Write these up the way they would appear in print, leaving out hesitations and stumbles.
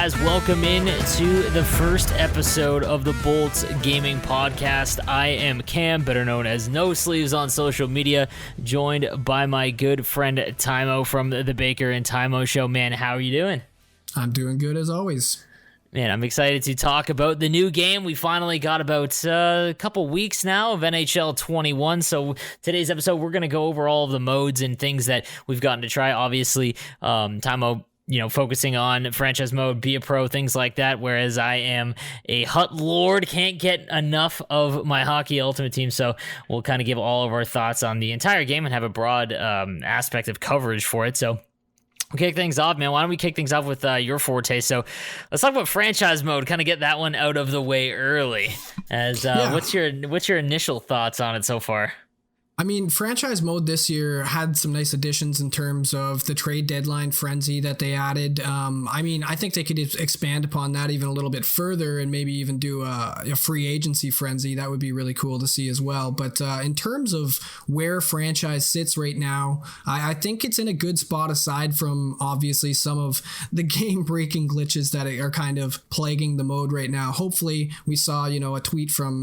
guys, welcome in to the first episode of the Bolts Gaming Podcast. I am Cam, better known as NoSleeves on social media, joined by my good friend Tymo from the Baker and Tymo Show. Man, how are you doing? I'm doing good as always. Man, I'm excited to talk about the new game. We finally got about a couple weeks now of NHL21. So today's episode, we're going to go over all of the modes and things that we've gotten to try. Obviously, Tymo, focusing on franchise mode, be a pro, things like that, whereas I am a Hut Lord, can't get enough of my Hockey Ultimate Team, so we'll kind of give all of our thoughts on the entire game and have a broad aspect of coverage for it. So we'll kick things off, man. Why don't we kick things off with your forte? So let's talk about franchise mode, kind of get that one out of the way early. What's your initial thoughts on it so far? I mean, franchise mode this year had some nice additions in terms of the trade deadline frenzy that they added. I think they could expand upon that even a little bit further and maybe even do a free agency frenzy. That would be really cool to see as well. But in terms of where franchise sits right now, I think it's in a good spot aside from obviously some of the game-breaking glitches that are kind of plaguing the mode right now. Hopefully, we saw a tweet from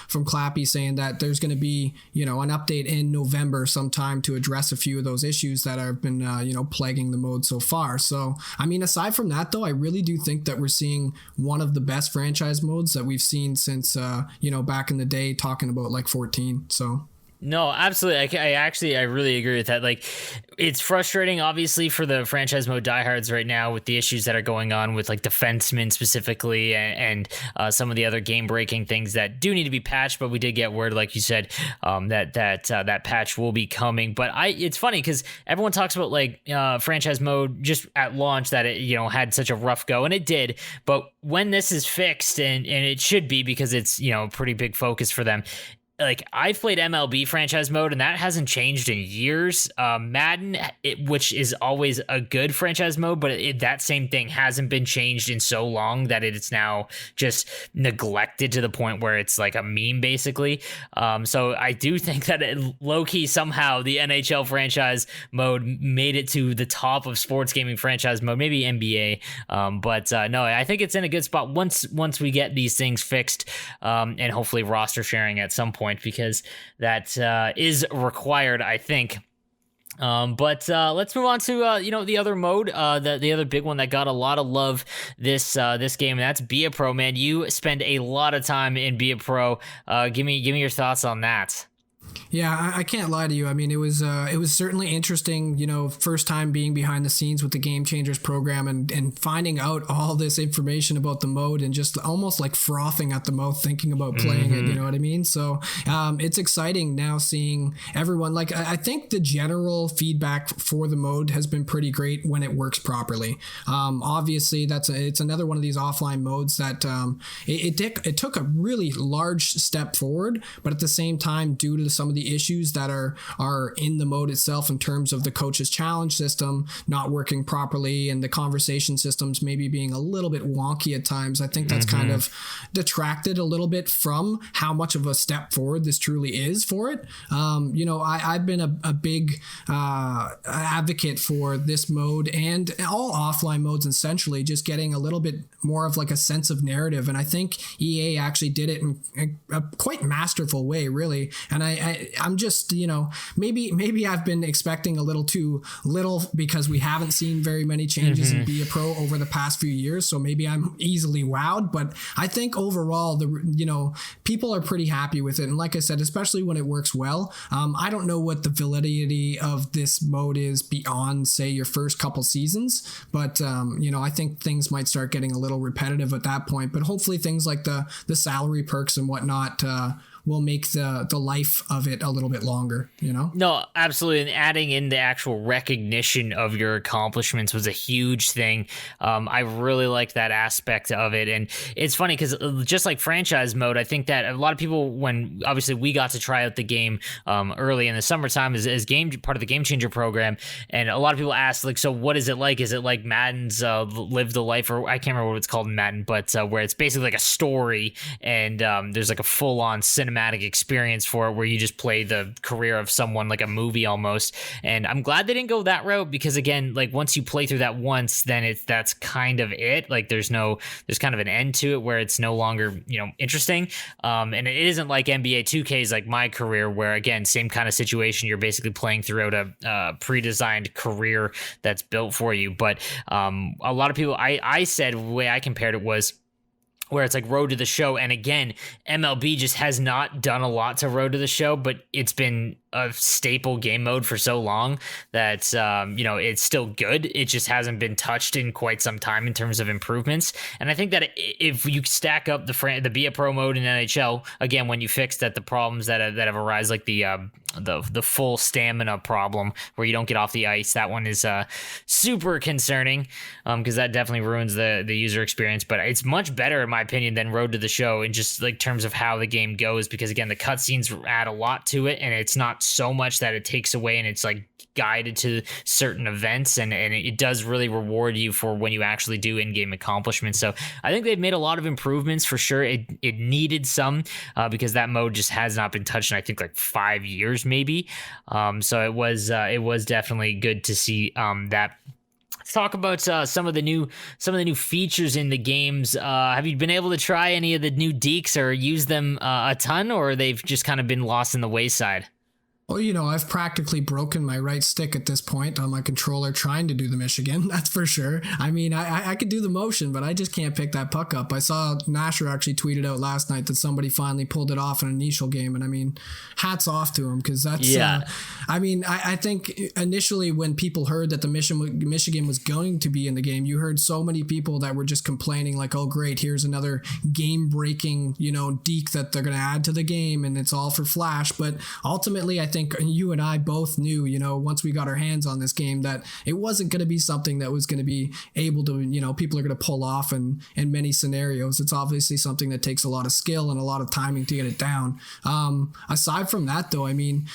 Clappy saying that there's going to be an update in November sometime to address a few of those issues that have been plaguing the mode so far. So I mean, aside from that though, I really do think that we're seeing one of the best franchise modes that we've seen since back in the day, talking about like 14. So no, absolutely. I really agree with that. Like, it's frustrating, obviously, for the franchise mode diehards right now with the issues that are going on with like defensemen specifically and some of the other game-breaking things that do need to be patched. But we did get word, like you said, that patch will be coming. But it's funny because everyone talks about like franchise mode just at launch that it had such a rough go, and it did. But when this is fixed, and it should be because it's a pretty big focus for them. Like, I've played MLB franchise mode, and that hasn't changed in years. Madden, which is always a good franchise mode, but that same thing hasn't been changed in so long that it's now just neglected to the point where it's like a meme, basically. So I do think that low-key somehow the NHL franchise mode made it to the top of sports gaming franchise mode, maybe NBA. No, I think it's in a good spot once we get these things fixed, and hopefully roster sharing at some point, because that is required, I think. Let's move on to the other mode, the other big one that got a lot of love this game, and that's Be a Pro. Man, you spend a lot of time in Be a Pro. Give me your thoughts on that. Yeah, I can't lie to you. I mean, it was certainly interesting, first time being behind the scenes with the Game Changers program and finding out all this information about the mode and just almost like frothing at the mouth thinking about playing it, you know what I mean? So it's exciting now seeing everyone. Like, I think the general feedback for the mode has been pretty great when it works properly. Obviously, it's another one of these offline modes that it took a really large step forward, but at the same time, due to some of the issues that are in the mode itself in terms of the coach's challenge system not working properly and the conversation systems maybe being a little bit wonky at times, I think that's kind of detracted a little bit from how much of a step forward this truly is for it. I've been a big advocate for this mode and all offline modes essentially just getting a little bit more of like a sense of narrative, and I think EA actually did it in a quite masterful way, really. And I'm just, maybe I've been expecting a little too little because we haven't seen very many changes in Be a Pro over the past few years. So maybe I'm easily wowed, but I think overall, people are pretty happy with it. And like I said, especially when it works well, I don't know what the validity of this mode is beyond, say, your first couple seasons, but, I think things might start getting a little repetitive at that point, but hopefully things like the salary perks and whatnot, will make the life of it a little bit longer, No, absolutely. And adding in the actual recognition of your accomplishments was a huge thing. I really like that aspect of it. And it's funny because just like franchise mode, I think that a lot of people, when obviously we got to try out the game early in the summertime as part of the Game Changer program, and a lot of people ask, like, so what is it like? Is it like Madden's Live the Life, or I can't remember what it's called in Madden, but where it's basically like a story and there's like a full-on cinematic cinematic experience for it, where you just play the career of someone like a movie almost. And I'm glad they didn't go that route, because again, like once you play through that once, then that's kind of it. Like there's kind of an end to it where it's no longer, interesting. And it isn't like NBA 2K's like my career, where again, same kind of situation. You're basically playing throughout a pre-designed career that's built for you. But a lot of people, I said, the way I compared it was where it's like Road to the Show. And again, MLB just has not done a lot to Road to the Show, but it's been a staple game mode for so long that, it's still good. It just hasn't been touched in quite some time in terms of improvements. And I think that if you stack up the Be a Pro mode in NHL, again, when you fix the problems that have arisen, like the full stamina problem where you don't get off the ice, that one is super concerning, because that definitely ruins the user experience. But it's much better, in my opinion, than Road to the Show in just like terms of how the game goes, because again, the cutscenes add a lot to it, and it's not so much that it takes away, and it's like guided to certain events, and it does really reward you for when you actually do in-game accomplishments. So I think they've made a lot of improvements for sure. It needed some, because that mode just has not been touched in, I think, like 5 years maybe. So it was definitely good to see that. Let's talk about some of the new features in the games. Have you been able to try any of the new deeks or use them a ton, or they've just kind of been lost in the wayside? Well, I've practically broken my right stick at this point on my controller trying to do the Michigan, that's for sure. I mean, I could do the motion, but I just can't pick that puck up. I saw Nasher actually tweeted out last night that somebody finally pulled it off in an initial game, and I mean, hats off to him, because that's, I think initially when people heard that the Michigan was going to be in the game, you heard so many people that were just complaining like, oh great, here's another game-breaking, deke that they're going to add to the game, and it's all for Flash. But ultimately, I think you and I both knew, once we got our hands on this game, that it wasn't going to be something that was going to be able to, people are going to pull off in many scenarios. It's obviously something that takes a lot of skill and a lot of timing to get it down. Aside from that, though, I mean,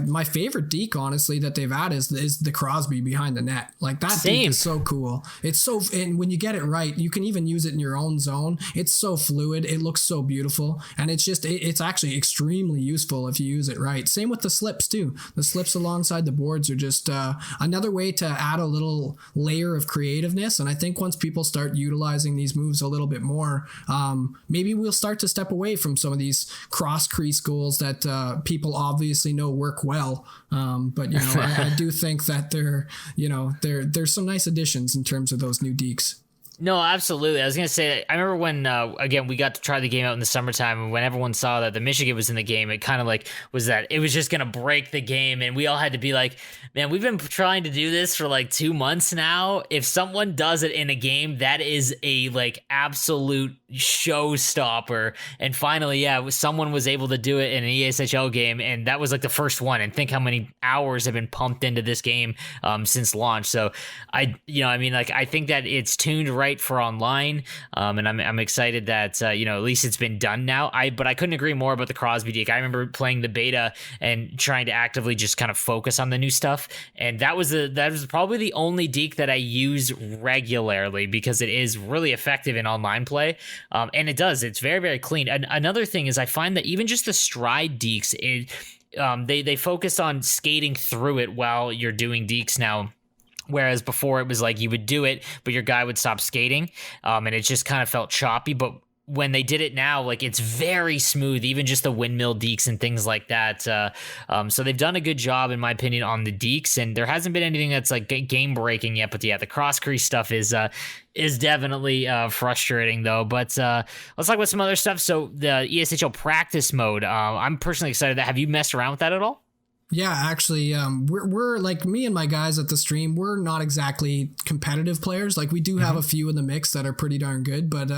my favorite deke, honestly, that they've had is the Crosby behind the net. Like that deke is so cool. And when you get it right, you can even use it in your own zone. It's so fluid. It looks so beautiful. And it's actually extremely useful if you use it right. Same with the slips too. The slips alongside the boards are just another way to add a little layer of creativeness. And I think once people start utilizing these moves a little bit more, maybe we'll start to step away from some of these cross crease goals that people obviously know work well, but I do think that there's some nice additions in terms of those new deeks. No, absolutely. I was going to say, I remember when, again, we got to try the game out in the summertime, and when everyone saw that the Michigan was in the game, it kind of like was that it was just going to break the game. And we all had to be like, man, we've been trying to do this for like 2 months now. If someone does it in a game, that is a like absolute showstopper. And finally, someone was able to do it in an ESHL game. And that was like the first one. And think how many hours have been pumped into this game since launch. So I think that it's tuned right for online, and I'm excited that at least it's been done now. But I couldn't agree more about the Crosby deke. I remember playing the beta and trying to actively just kind of focus on the new stuff, and that was probably the only deke that I use regularly, because it is really effective in online play, and it's very, very clean. And another thing is I find that even just the stride dekes, they focus on skating through it while you're doing dekes now. Whereas before it was like you would do it, but your guy would stop skating, and it just kind of felt choppy. But when they did it now, like it's very smooth, even just the windmill dekes and things like that. So they've done a good job, in my opinion, on the dekes, and there hasn't been anything that's like game breaking yet. But the cross crease stuff is definitely frustrating though. But let's talk about some other stuff. So the ESHL practice mode, I'm personally excited. Have you messed around with that at all? Yeah, actually, we're like, me and my guys at the stream, we're not exactly competitive players. Like we do have a few in the mix that are pretty darn good, but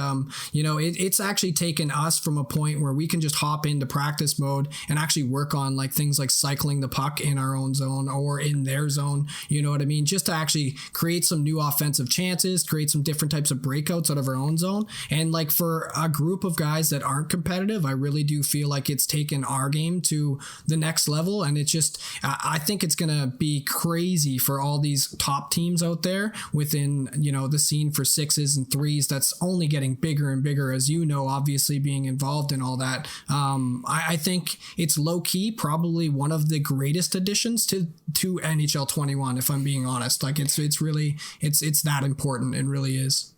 it's actually taken us from a point where we can just hop into practice mode and actually work on like things like cycling the puck in our own zone or in their zone. You know what I mean? Just to actually create some new offensive chances, create some different types of breakouts out of our own zone. And like for a group of guys that aren't competitive, I really do feel like it's taken our game to the next level, and it's just just, I think it's going to be crazy for all these top teams out there within, the scene for 6s and 3s. That's only getting bigger and bigger, as obviously being involved in all that. I think it's low key, probably one of the greatest additions to NHL 21, if I'm being honest. Like it's really, it's that important. It really is.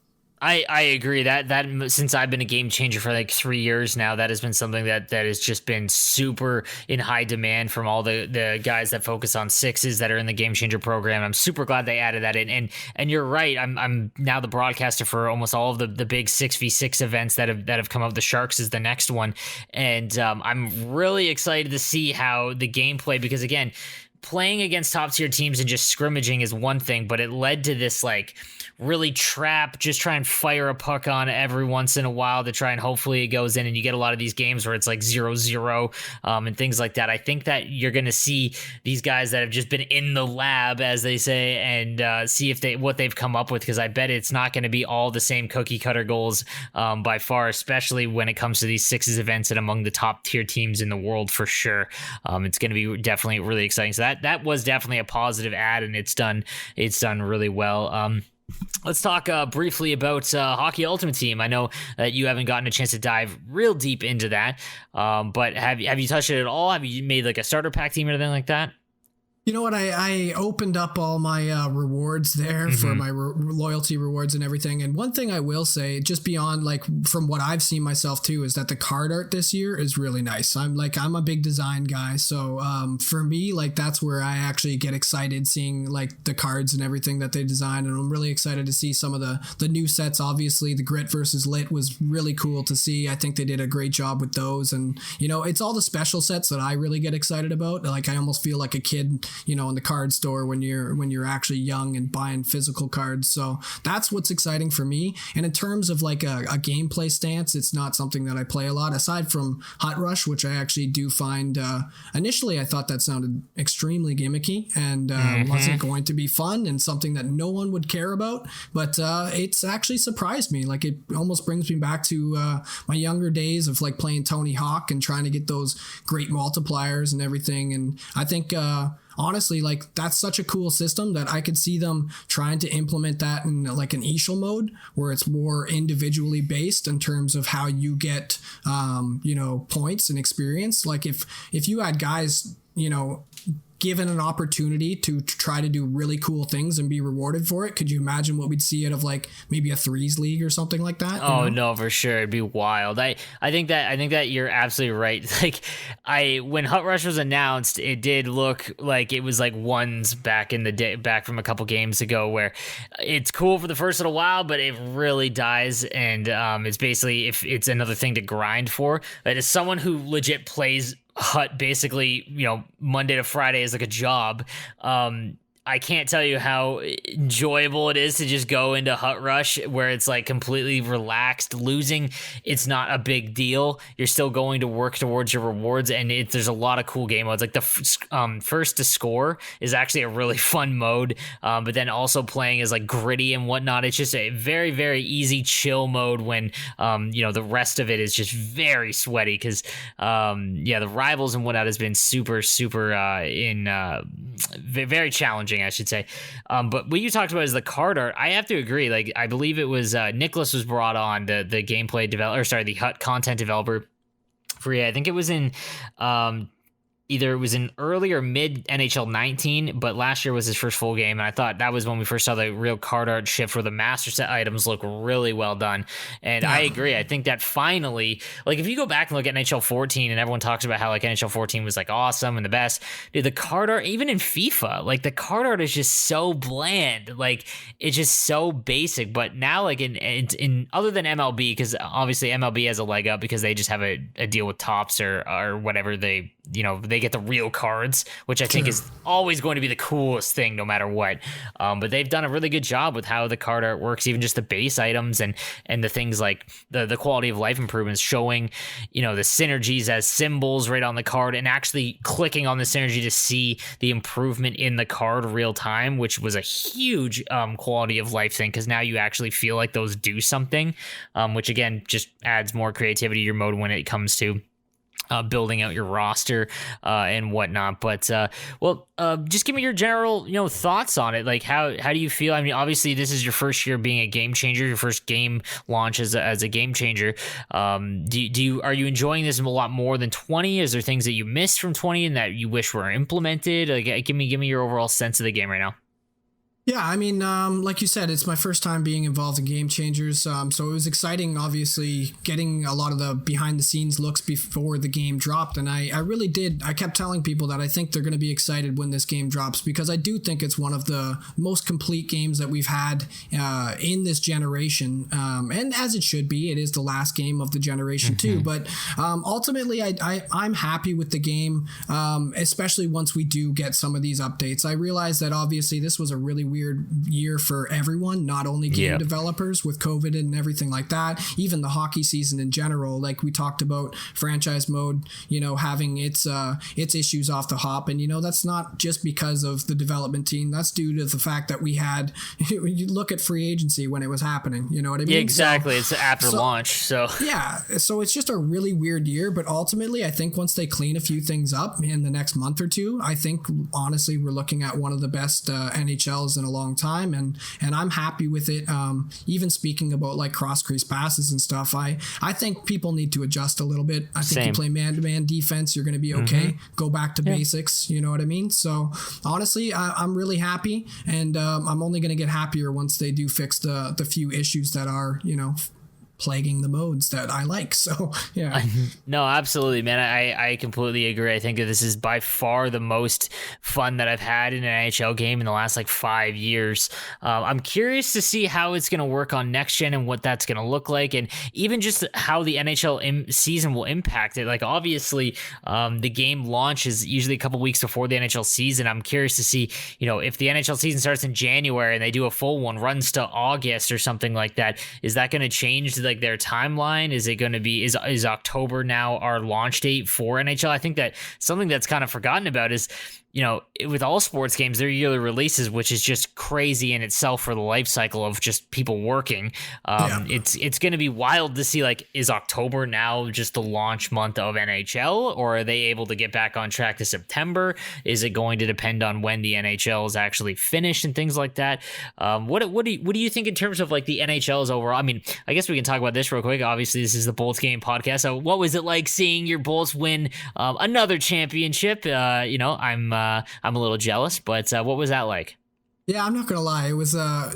I agree that since I've been a game changer for like 3 years now, that has been something that has just been super in high demand from all the guys that focus on 6s that are in the game changer program. I'm super glad they added that in, and you're right. I'm now the broadcaster for almost all of the big 6v6 events that have come up. The Sharks is the next one, and I'm really excited to see how the gameplay, because again, playing against top tier teams and just scrimmaging is one thing, but it led to this like really just try and fire a puck on every once in a while to try and hopefully it goes in, and you get a lot of these games where it's like 0-0 and things like that. I think that you're going to see these guys that have just been in the lab, as they say, and see what they've come up with, because I bet it's not going to be all the same cookie cutter goals by far, especially when it comes to these 6s events and among the top tier teams in the world for sure. It's going to be definitely really exciting. So that was definitely a positive add, and it's done really well. Let's talk briefly about Hockey Ultimate Team. I know that you haven't gotten a chance to dive real deep into that, but have you touched it at all? Have you made like a starter pack team or anything like that? You know what? I opened up all my rewards there for my loyalty rewards and everything. And one thing I will say, just beyond like from what I've seen myself too, is that the card art this year is really nice. I'm a big design guy. So for me, like that's where I actually get excited seeing like the cards and everything that they design. And I'm really excited to see some of the new sets. Obviously, the Grit versus Lit was really cool to see. I think they did a great job with those. And, it's all the special sets that I really get excited about. Like I almost feel like a kid, in the card store when you're actually young and buying physical cards. So that's what's exciting for me. And in terms of like a gameplay stance, it's not something that I play a lot aside from Hot Rush, which I actually do find initially I thought that sounded extremely gimmicky and wasn't going to be fun and something that no one would care about. But it's actually surprised me. Like it almost brings me back to my younger days of like playing Tony Hawk and trying to get those great multipliers and everything. And I think honestly, like that's such a cool system that I could see them trying to implement that in like an Eishel mode where it's more individually based in terms of how you get, points and experience. Like if you had guys, given an opportunity to try to do really cool things and be rewarded for it, could you imagine what we'd see out of like maybe a threes league or something like that? Oh no, for sure, it'd be wild. I think that you're absolutely right. Like when Hut Rush was announced, it did look like it was like ones back in the day, back from a couple games ago, where it's cool for the first little while, but it really dies, and it's basically if it's another thing to grind for. But as someone who legit plays Hut basically, Monday to Friday is like a job. I can't tell you how enjoyable it is to just go into Hut Rush where it's like completely relaxed. Losing, it's not a big deal. You're still going to work towards your rewards, and there's a lot of cool game modes. Like the first to score is actually a really fun mode, but then also playing is like gritty and whatnot. It's just a very, very easy chill mode when, the rest of it is just very sweaty because, the rivals and whatnot has been super, super very challenging, I should say. But what you talked about is the card art. I have to agree. Like, I believe it was Nicholas was brought on, the gameplay developer, the Hut content developer for, I think it was in either it was in early or mid NHL 19, but last year was his first full game, and I thought that was when we first saw the real card art shift where the master set items look really well done. And I agree. I think that finally, like if you go back and look at NHL 14 and everyone talks about how like NHL 14 was like awesome and the best, dude, the card art, even in FIFA, like the card art is just so bland. Like it's just so basic. But now like in other than MLB, because obviously MLB has a leg up because they just have a deal with Topps or whatever, they get the real cards, which I think is always going to be the coolest thing no matter what. But they've done a really good job with how the card art works, even just the base items and the things like the quality of life improvements, showing, the synergies as symbols right on the card and actually clicking on the synergy to see the improvement in the card real time, which was a huge quality of life thing because now you actually feel like those do something, which again just adds more creativity to your mode when it comes to building out your roster and whatnot. But just give me your general thoughts on it. Like how do you feel? I mean, obviously this is your first year being a game changer, your first game launch as a game changer. Are you enjoying this a lot more than 20? Is there things that you missed from 20 and that you wish were implemented? Like, give me your overall sense of the game right now. Yeah, I mean, like you said, it's my first time being involved in Game Changers, so it was exciting, obviously, getting a lot of the behind-the-scenes looks before the game dropped, and I really did. I kept telling people that I think they're going to be excited when this game drops, because I do think it's one of the most complete games that we've had in this generation, and as it should be. It is the last game of the generation, too, but ultimately, I'm happy with the game, especially once we do get some of these updates. I realize that, obviously, this was a really weird year for everyone, not only game developers with COVID and everything like that, even the hockey season in general. Like we talked about franchise mode, having its issues off the hop. And, that's not just because of the development team. That's due to the fact that we had, you look at free agency when it was happening, you know what I mean? Yeah, exactly. It's after launch. So yeah, so it's just a really weird year, but ultimately I think once they clean a few things up in the next month or two, I think honestly, we're looking at one of the best NHLs in a long time, and I'm happy with it. Even speaking about like cross crease passes and stuff, I think people need to adjust a little bit. I think you play man-to-man defense, you're going to be okay. Go back to basics, you know what I mean? So honestly, I'm really happy, and I'm only going to get happier once they do fix the few issues that are plaguing the modes that I like. So yeah. No, absolutely, man. I completely agree. I think that this is by far the most fun that I've had in an NHL game in the last like 5 years. I'm curious to see how it's going to work on next gen and what that's going to look like, and even just how the NHL season will impact it. Like obviously, the game launches usually a couple weeks before the NHL season. I'm curious to see, if the NHL season starts in January and they do a full one, runs to August or something like that. Is that going to change like their timeline? Is it going to be is October now our launch date for NHL? I think that something that's kind of forgotten about is with all sports games, their yearly releases, which is just crazy in itself for the life cycle of just people working. It's going to be wild to see, like, is October now just the launch month of NHL, or are they able to get back on track to September? Is it going to depend on when the NHL is actually finished and things like that? What do you think in terms of like the NHL's overall? I mean, I guess we can talk about this real quick. Obviously, this is the Bolts Game podcast. So, what was it like seeing your Bolts win another championship? I'm a little jealous, but what was that like? Yeah, I'm not gonna lie. It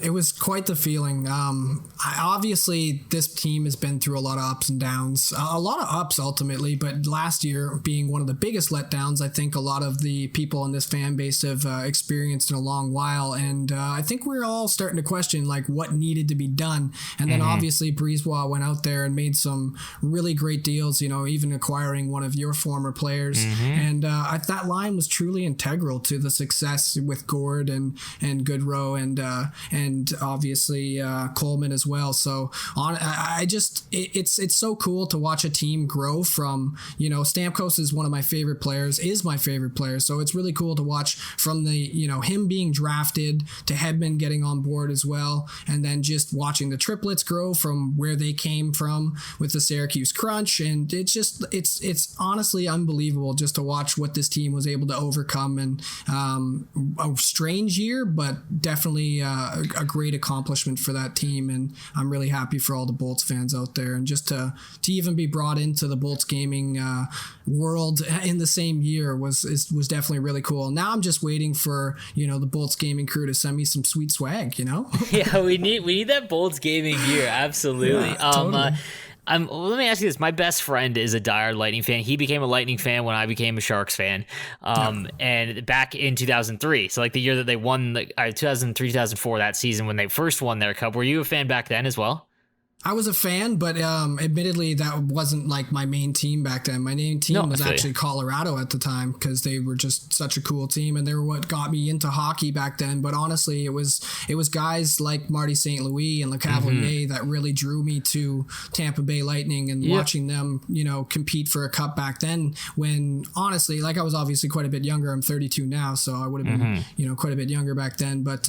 was quite the feeling. Obviously, this team has been through a lot of ups and downs, a lot of ups ultimately. But last year being one of the biggest letdowns, I think a lot of the people in this fan base have experienced in a long while, and I think we're all starting to question like what needed to be done. And then obviously Brisebois went out there and made some really great deals. Even acquiring one of your former players, and that line was truly integral to the success with Gord and Goodrow and obviously Coleman as well. So it's so cool to watch a team grow from, Stamkos is one of my favorite players, is my favorite player. So it's really cool to watch from the, him being drafted to Hedman getting on board as well. And then just watching the triplets grow from where they came from with the Syracuse Crunch. And it's honestly unbelievable just to watch what this team was able to overcome. And a strange year, but definitely a great accomplishment for that team, and I'm really happy for all the Bolts fans out there, and just to even be brought into the Bolts gaming world in the same year was definitely really cool. Now I'm just waiting for the Bolts gaming crew to send me some sweet swag. Yeah, we need that Bolts gaming gear, absolutely. Yeah, totally. Let me ask you this. My best friend is a diehard Lightning fan. He became a Lightning fan when I became a Sharks fan. And back in 2003. So like the year that they won 2003, 2004, that season when they first won their cup. Were you a fan back then as well? I was a fan, but admittedly, that wasn't like my main team back then. My main team was actually Colorado at the time because they were just such a cool team, and they were what got me into hockey back then. But honestly, it was guys like Marty St. Louis and LeCavalier that really drew me to Tampa Bay Lightning and watching them, compete for a cup back then. When honestly, like I was obviously quite a bit younger. I'm 32 now, so I would have been, quite a bit younger back then. But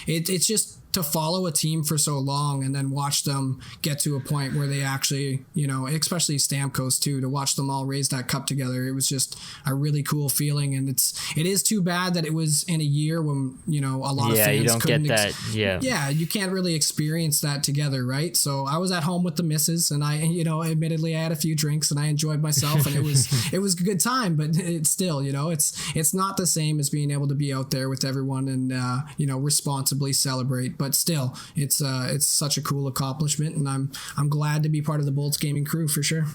it's just to follow a team for so long and then watch them get to a point where they actually, you know, especially Stamkos too, to watch them all raise that cup together. It was just a really cool feeling. And it is too bad that it was in a year when, you know, a lot of fans you don't couldn't get that. Yeah, you can't really experience that together, right? So I was at home with the missus, and I, you know, admittedly I had a few drinks and I enjoyed myself, and it was a good time. But it's still, you know, it's not the same as being able to be out there with everyone and you know, responsibly celebrate. But still, it's such a cool accomplishment, and I'm glad to be part of the Bolts gaming crew for sure.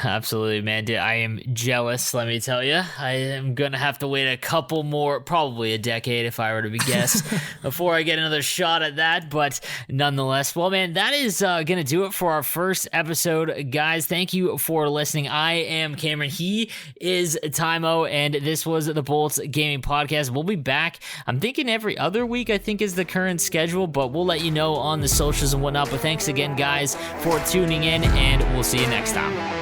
Absolutely, man. Dude, I am jealous, let me tell you. I am going to have to wait a couple more, probably a decade if I were to be guessed, before I get another shot at that. But nonetheless, well, man, that is going to do it for our first episode. Guys, thank you for listening. I am Cameron. He is Tymo, and this was the Bolts Gaming Podcast. We'll be back, I'm thinking every other week, I think is the current schedule, but we'll let you know on the socials and whatnot. But thanks again, guys, for tuning in, and we'll see you next time.